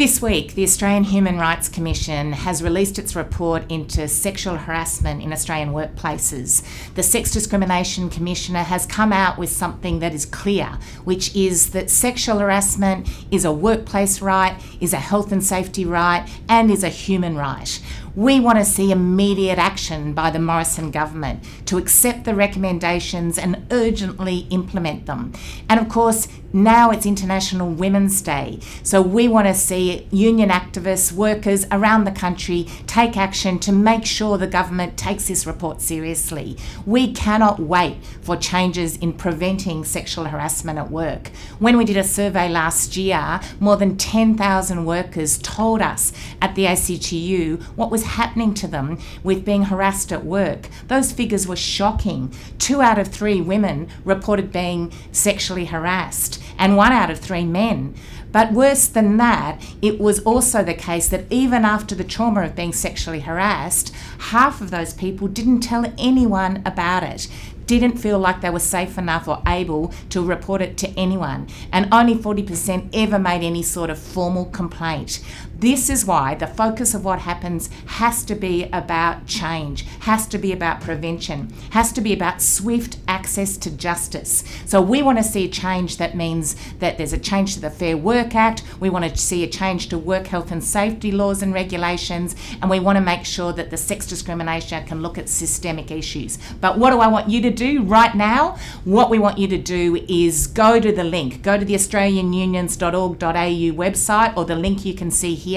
This week, the Australian Human Rights Commission has released its report into sexual harassment in Australian workplaces. The Sex Discrimination Commissioner has come out with something that is clear, which is that sexual harassment is a workplace right, is a health and safety right, and is a human right. We want to see immediate action by the Morrison government to accept the recommendations and urgently implement them. And of course, now it's International Women's Day, so we want to see union activists, workers around the country take action to make sure the government takes this report seriously. We cannot wait for changes in preventing sexual harassment at work. When we did a survey last year, more than 10,000 workers told us at the ACTU what was happening to them with being harassed at work. Those figures were shocking. 2 out of 3 women reported being sexually harassed, and 1 out of 3 men. But worse than that, it was also the case that even after the trauma of being sexually harassed, half of those people didn't tell anyone about it, didn't feel like they were safe enough or able to report it to anyone, and only 40% ever made any sort of formal complaint. This is why the focus of what happens has to be about change, has to be about prevention, has to be about swift access to justice. So we want to see a change that means that there's a change to the Fair Work Act, we want to see a change to work health and safety laws and regulations, and we want to make sure that the Sex Discrimination Act can look at systemic issues. But what do I want you to do right now? What we want you to do is go to the link, go to the australianunions.org.au website, or the link you can see here,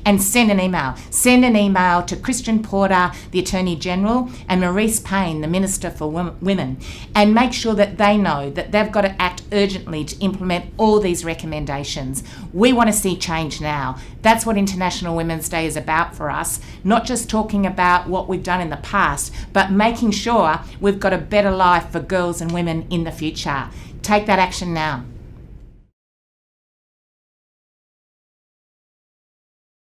and send an email. Send an email to Christian Porter, the Attorney General, and Marise Payne, the Minister for Women, and make sure that they know that they've got to act urgently to implement all these recommendations. We want to see change now. That's what International Women's Day is about for us, not just talking about what we've done in the past, but making sure we've got a better life for girls and women in the future. Take that action now.